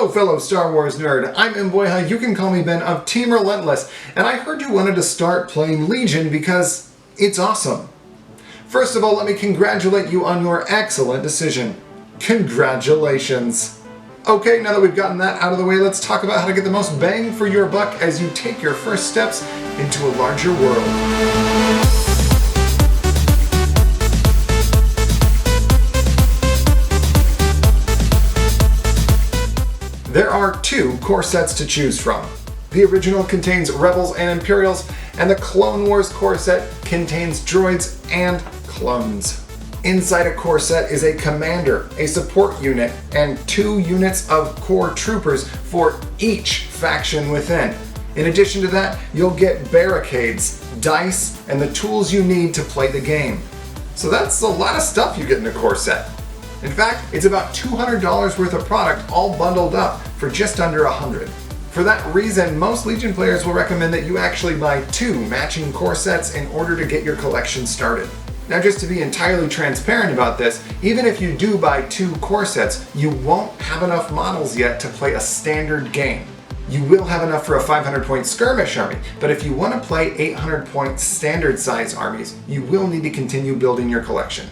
Hello fellow Star Wars nerd, I'm Mbweha, you can call me Ben of Team Relentless, and I heard you wanted to start playing Legion because it's awesome. First of all, let me congratulate you on your excellent decision. Congratulations. Okay, now that we've gotten that out of the way, let's talk about how to get the most bang for your buck as you take your first steps into a larger world. There are two core sets to choose from. The original contains Rebels and Imperials, and the Clone Wars core set contains droids and clones. Inside a core set is a commander, a support unit, and 2 units of core troopers for each faction within. In addition to that, you'll get barricades, dice, and the tools you need to play the game. So that's a lot of stuff you get in a core set. In fact, it's about $200 worth of product all bundled up for just under $100. For that reason, most Legion players will recommend that you actually buy 2 matching core sets in order to get your collection started. Now, just to be entirely transparent about this, even if you do buy 2 core sets, you won't have enough models yet to play a standard game. You will have enough for a 500-point skirmish army, but if you want to play 800-point standard size armies, you will need to continue building your collection.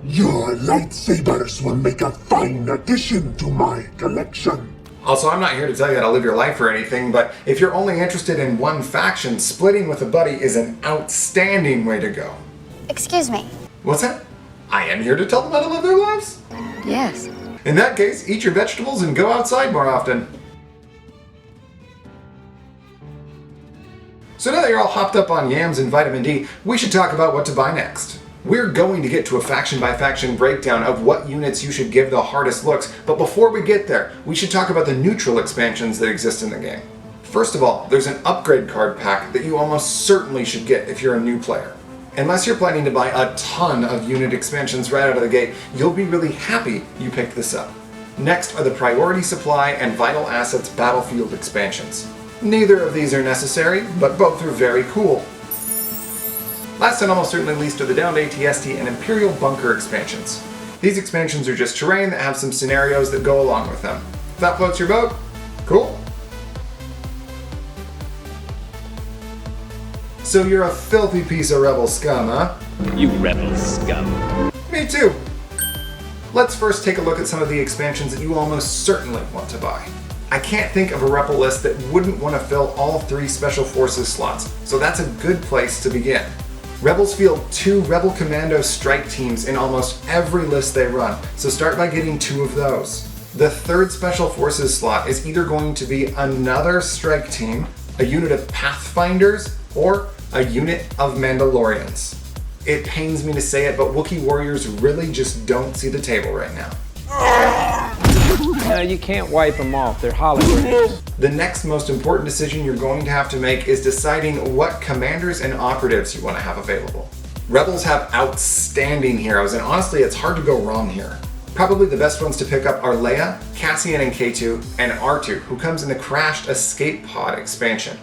Your lightsabers will make a fine addition to my collection. Also, I'm not here to tell you how to live your life or anything, but if you're only interested in one faction, splitting with a buddy is an outstanding way to go. Excuse me. What's that? I am here to tell them how to live their lives? Yes. In that case, eat your vegetables and go outside more often. So now that you're all hopped up on yams and vitamin D, we should talk about what to buy next. We're going to get to a faction-by-faction breakdown of what units you should give the hardest looks, but before we get there, we should talk about the neutral expansions that exist in the game. First of all, there's an upgrade card pack that you almost certainly should get if you're a new player. Unless you're planning to buy a ton of unit expansions right out of the gate, you'll be really happy you picked this up. Next are the Priority Supply and Vital Assets Battlefield expansions. Neither of these are necessary, but both are very cool. Last and almost certainly least are the Downed ATST and Imperial Bunker expansions. These expansions are just terrain that have some scenarios that go along with them. If that floats your boat, cool. So you're a filthy piece of rebel scum, huh? You rebel scum. Me too. Let's first take a look at some of the expansions that you almost certainly want to buy. I can't think of a rebel list that wouldn't want to fill all 3 Special Forces slots, so that's a good place to begin. Rebels field 2 Rebel Commando strike teams in almost every list they run, so start by getting 2 of those. The 3rd Special Forces slot is either going to be another strike team, a unit of Pathfinders, or a unit of Mandalorians. It pains me to say it, but Wookiee warriors really just don't see the table right now. No, you can't wipe them off. They're holograms. The next most important decision you're going to have to make is deciding what commanders and operatives you want to have available. Rebels have outstanding heroes, and honestly, it's hard to go wrong here. Probably the best ones to pick up are Leia, Cassian and K2, and R2, who comes in the Crashed Escape Pod expansion.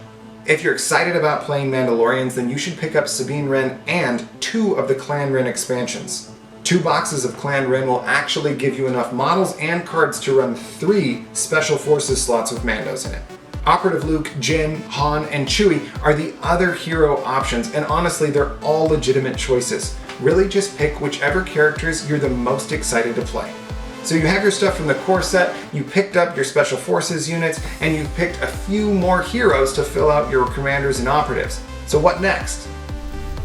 If you're excited about playing Mandalorians, then you should pick up Sabine Wren and 2 of the Clan Wren expansions. 2 boxes of Clan Wren will actually give you enough models and cards to run 3 Special Forces slots with Mandos in it. Operative Luke, Jyn, Han, and Chewie are the other hero options, and honestly, they're all legitimate choices. Really just pick whichever characters you're the most excited to play. So you have your stuff from the core set, you picked up your Special Forces units, and you've picked a few more heroes to fill out your commanders and operatives. So what next?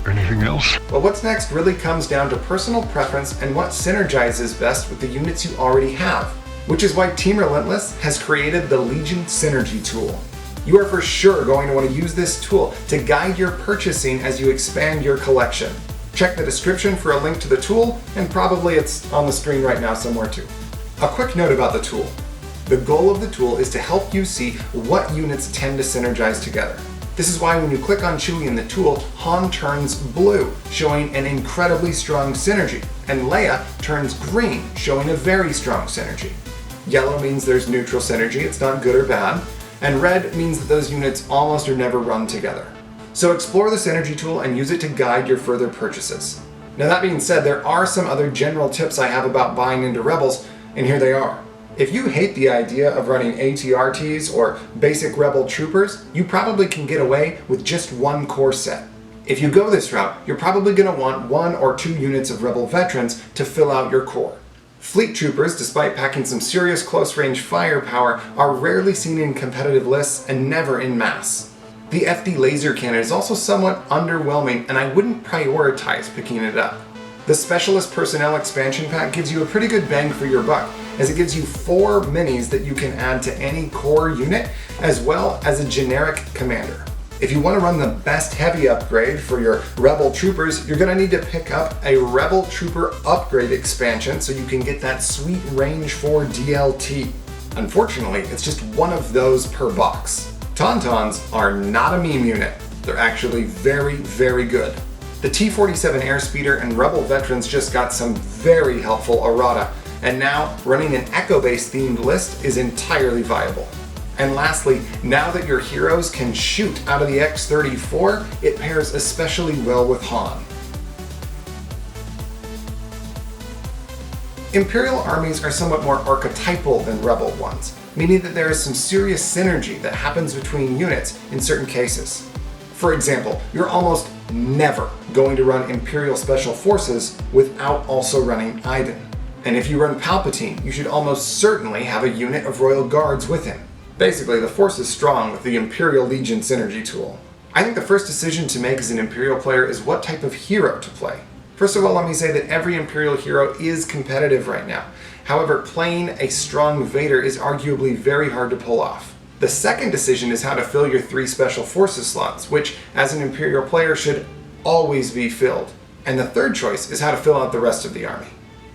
Anything else? Well, what's next really comes down to personal preference and what synergizes best with the units you already have, which is why Team Relentless has created the Legion Synergy tool. You are for sure going to want to use this tool to guide your purchasing as you expand your collection. Check the description for a link to the tool, and probably it's on the screen right now somewhere too. A quick note about the tool. The goal of the tool is to help you see what units tend to synergize together. This is why when you click on Chewie in the tool, Han turns blue, showing an incredibly strong synergy, and Leia turns green, showing a very strong synergy. Yellow means there's neutral synergy, it's not good or bad, and red means that those units almost or never run together. So explore the synergy tool and use it to guide your further purchases. Now that being said, there are some other general tips I have about buying into Rebels, and here they are. If you hate the idea of running ATRTs or basic Rebel troopers, you probably can get away with just one core set. If you go this route, you're probably going to want 1 or 2 units of Rebel veterans to fill out your core. Fleet troopers, despite packing some serious close-range firepower, are rarely seen in competitive lists and never in mass. The FD laser cannon is also somewhat underwhelming, and I wouldn't prioritize picking it up. The Specialist Personnel expansion pack gives you a pretty good bang for your buck, as it gives you 4 minis that you can add to any core unit, as well as a generic commander. If you want to run the best heavy upgrade for your Rebel troopers, you're going to need to pick up a Rebel Trooper upgrade expansion so you can get that sweet range 4 DLT. Unfortunately, it's just one of those per box. Tauntauns are not a meme unit. They're actually very, very good. The T-47 Airspeeder and Rebel veterans just got some very helpful errata, and now running an Echo-based themed list is entirely viable. And lastly, now that your heroes can shoot out of the X-34, it pairs especially well with Han. Imperial armies are somewhat more archetypal than Rebel ones, meaning that there is some serious synergy that happens between units in certain cases. For example, you're almost never going to run Imperial Special Forces without also running Iden. And if you run Palpatine, you should almost certainly have a unit of Royal Guards with him. Basically, the Force is strong with the Imperial Legion synergy tool. I think the first decision to make as an Imperial player is what type of hero to play. First of all, let me say that every Imperial hero is competitive right now. However, playing a strong Vader is arguably very hard to pull off. The second decision is how to fill your 3 Special Forces slots, which, as an Imperial player, should always be filled. And the third choice is how to fill out the rest of the army.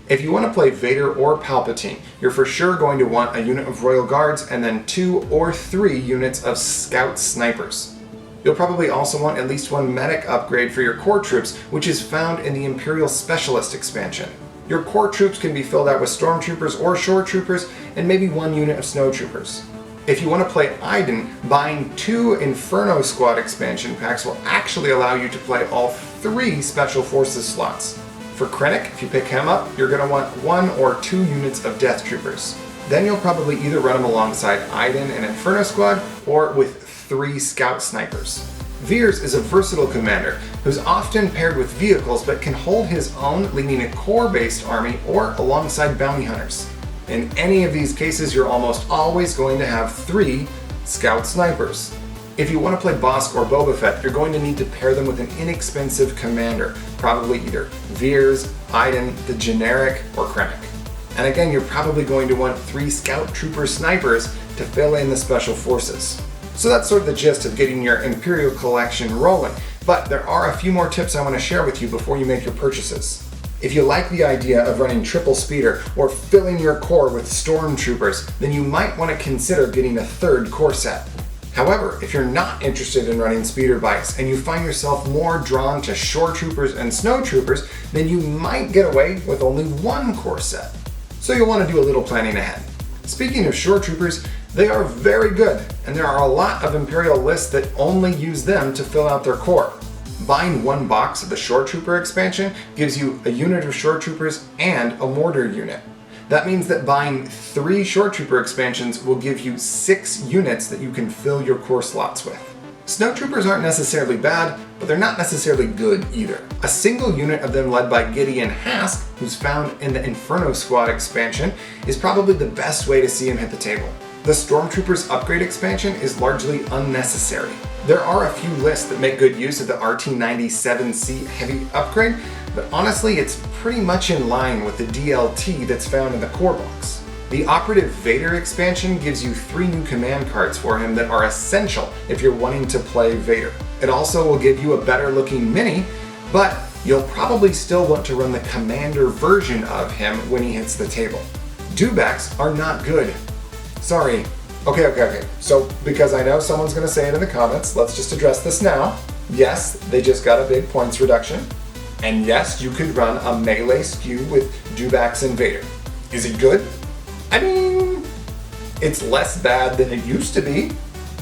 If you want to play Vader or Palpatine, you're for sure going to want a unit of Royal Guards and then 2 or 3 units of Scout Snipers. You'll probably also want at least 1 medic upgrade for your core troops, which is found in the Imperial Specialist expansion. Your core troops can be filled out with Stormtroopers or Shore Troopers, and maybe 1 unit of Snowtroopers. If you want to play Iden, buying 2 Inferno Squad expansion packs will actually allow you to play all 3 Special Forces slots. For Krennic, if you pick him up, you're going to want 1 or 2 units of Death Troopers. Then you'll probably either run him alongside Iden and Inferno Squad, or with 3 Scout Snipers. Veers is a versatile commander who's often paired with vehicles but can hold his own leading a core-based army or alongside bounty hunters. In any of these cases, you're almost always going to have 3 Scout Snipers. If you want to play Bossk or Boba Fett, you're going to need to pair them with an inexpensive commander, probably either Veers, Iden, the generic, or Krennic. And again, you're probably going to want 3 Scout Trooper Snipers to fill in the Special Forces. So that's sort of the gist of getting your Imperial collection rolling, but there are a few more tips I want to share with you before you make your purchases. If you like the idea of running triple speeder or filling your core with Stormtroopers, then you might want to consider getting a 3rd core set. However, if you're not interested in running speeder bikes and you find yourself more drawn to Shore Troopers and Snow Troopers, then you might get away with only 1 core set. So you'll want to do a little planning ahead. Speaking of Shore Troopers, they are very good, and there are a lot of Imperial lists that only use them to fill out their core. Buying 1 box of the Shore Trooper expansion gives you a unit of Shore Troopers and a mortar unit. That means that buying 3 Shore Trooper expansions will give you 6 units that you can fill your core slots with. Snowtroopers aren't necessarily bad, but they're not necessarily good either. A single unit of them led by Gideon Hask, who's found in the Inferno Squad expansion, is probably the best way to see him hit the table. The Stormtroopers upgrade expansion is largely unnecessary. There are a few lists that make good use of the RT-97C heavy upgrade, but honestly it's pretty much in line with the DLT that's found in the core box. The Operative Vader expansion gives you 3 new command cards for him that are essential if you're wanting to play Vader. It also will give you a better looking mini, but you'll probably still want to run the commander version of him when he hits the table. Dewbacks are not good. Sorry. Okay. So, because I know someone's going to say it in the comments, let's just address this now. Yes, they just got a big points reduction. And yes, you could run a melee skew with Dewbacks and Vader. Is it good? I mean, it's less bad than it used to be,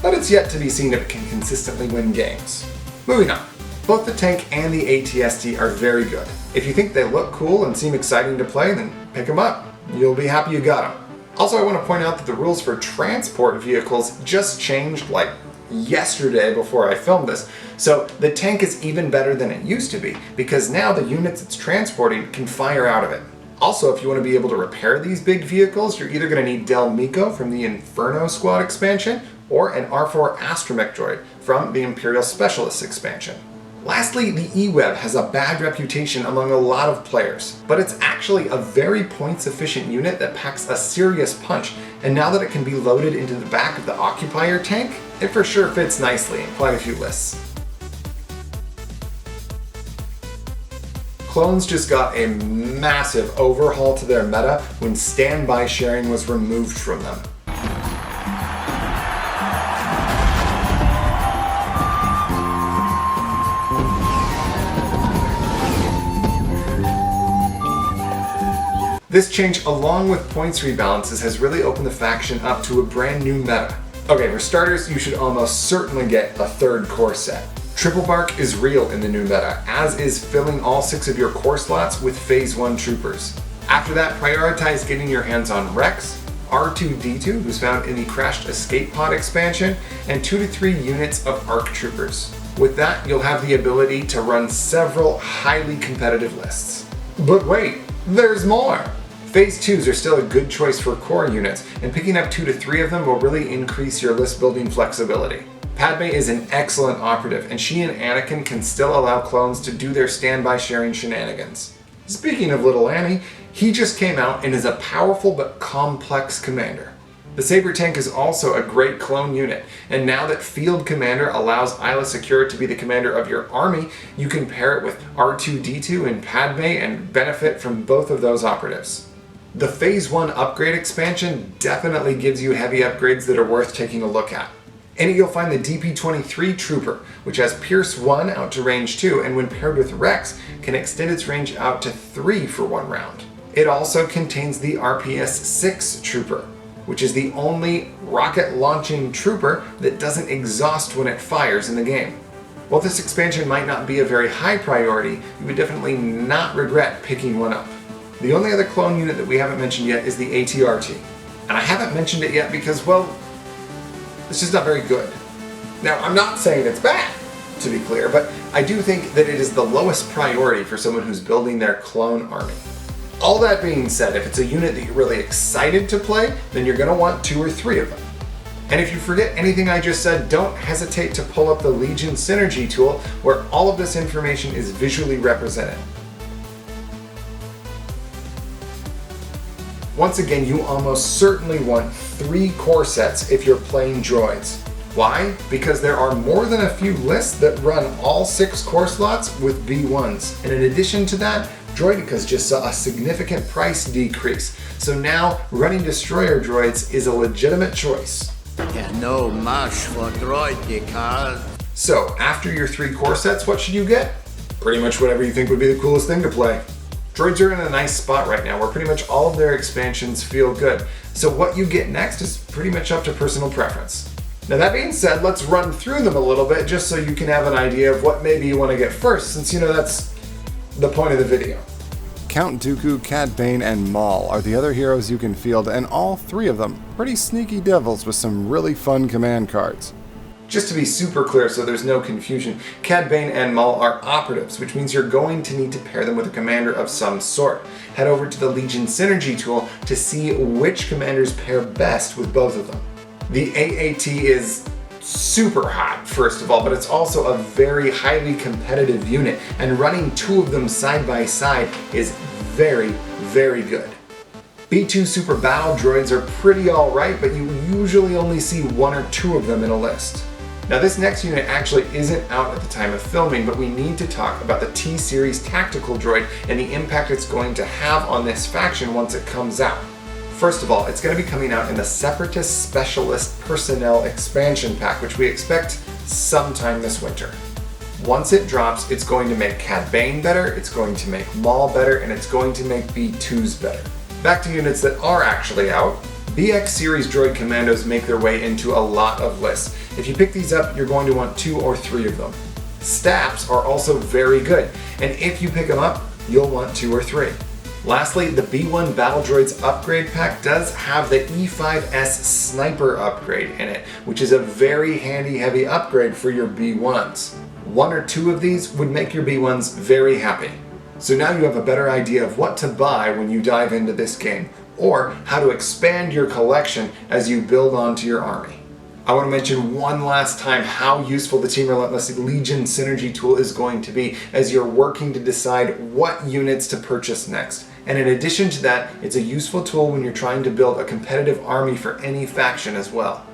but it's yet to be seen if it can consistently win games. Moving on. Both the tank and the ATST are very good. If you think they look cool and seem exciting to play, then pick them up. You'll be happy you got them. Also, I want to point out that the rules for transport vehicles just changed like yesterday before I filmed this. So the tank is even better than it used to be, because now the units it's transporting can fire out of it. Also, if you want to be able to repair these big vehicles, you're either going to need Del Miko from the Inferno Squad expansion, or an R4 Astromech droid from the Imperial Specialists expansion. Lastly, the E-Web has a bad reputation among a lot of players, but it's actually a very points-efficient unit that packs a serious punch, and now that it can be loaded into the back of the Occupier tank, it for sure fits nicely in quite a few lists. Clones just got a massive overhaul to their meta when standby sharing was removed from them. This change, along with points rebalances, has really opened the faction up to a brand new meta. Okay, for starters, you should almost certainly get a third core set. Triple Bark is real in the new meta, as is filling all 6 of your core slots with Phase 1 troopers. After that, prioritize getting your hands on Rex, R2-D2, who's found in the Crashed Escape Pod expansion, and 2 to 3 units of ARC troopers. With that, you'll have the ability to run several highly competitive lists. But wait, there's more! Phase 2s are still a good choice for core units, and picking up 2 to 3 of them will really increase your list building flexibility. Padme is an excellent operative, and she and Anakin can still allow clones to do their standby sharing shenanigans. Speaking of little Annie, he just came out and is a powerful but complex commander. The Saber tank is also a great clone unit, and now that Field Commander allows Isla Secure to be the commander of your army, you can pair it with R2-D2 and Padme and benefit from both of those operatives. The Phase 1 upgrade expansion definitely gives you heavy upgrades that are worth taking a look at. In it you'll find the DP-23 Trooper, which has Pierce 1 out to range 2, and when paired with Rex, can extend its range out to 3 for 1 round. It also contains the RPS-6 Trooper, which is the only rocket-launching trooper that doesn't exhaust when it fires in the game. While this expansion might not be a very high priority, you would definitely not regret picking one up. The only other clone unit that we haven't mentioned yet is the ATRT. And I haven't mentioned it yet because, well, it's just not very good. Now, I'm not saying it's bad, to be clear, but I do think that it is the lowest priority for someone who's building their clone army. All that being said, if it's a unit that you're really excited to play, then you're going to want 2 or 3 of them. And if you forget anything I just said, don't hesitate to pull up the Legion Synergy tool, where all of this information is visually represented. Once again, you almost certainly want 3 core sets if you're playing droids. Why? Because there are more than a few lists that run all 6 core slots with B1s. And in addition to that, Droidicas just saw a significant price decrease. So now, running destroyer droids is a legitimate choice. No much for Droidicas. So, after your 3 core sets, what should you get? Pretty much whatever you think would be the coolest thing to play. Droids are in a nice spot right now where pretty much all of their expansions feel good, so what you get next is pretty much up to personal preference. Now that being said, let's run through them a little bit just so you can have an idea of what maybe you want to get first, since you know that's the point of the video. Count Dooku, Cad Bane, and Maul are the other heroes you can field, and all 3 of them pretty sneaky devils with some really fun command cards. Just to be super clear so there's no confusion, Cad Bane and Maul are operatives, which means you're going to need to pair them with a commander of some sort. Head over to the Legion Synergy tool to see which commanders pair best with both of them. The AAT is super hot, first of all, but it's also a very highly competitive unit, and running 2 of them side by side is very, very good. B2 Super Battle droids are pretty alright, but you usually only see 1 or 2 of them in a list. Now this next unit actually isn't out at the time of filming, but we need to talk about the T-Series Tactical Droid and the impact it's going to have on this faction once it comes out. First of all, it's going to be coming out in the Separatist Specialist Personnel Expansion Pack, which we expect sometime this winter. Once it drops, it's going to make Cad Bane better, it's going to make Maul better, and it's going to make B2s better. Back to units that are actually out. BX Series Droid Commandos make their way into a lot of lists. If you pick these up, you're going to want 2 or 3 of them. Staffs are also very good, and if you pick them up, you'll want 2 or 3. Lastly, the B1 Battle Droids upgrade pack does have the E5S Sniper upgrade in it, which is a very handy heavy upgrade for your B1s. 1 or 2 of these would make your B1s very happy. So now you have a better idea of what to buy when you dive into this game, or how to expand your collection as you build onto your army. I want to mention one last time how useful the Team Relentless Legion Synergy tool is going to be as you're working to decide what units to purchase next. And in addition to that, it's a useful tool when you're trying to build a competitive army for any faction as well.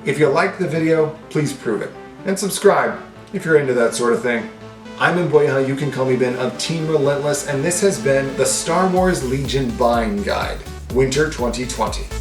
If you liked the video, please prove it. And subscribe if you're into that sort of thing. I'm Mbweha, you can call me Ben, of Team Relentless, and this has been the Star Wars Legion Buying Guide, Winter 2020.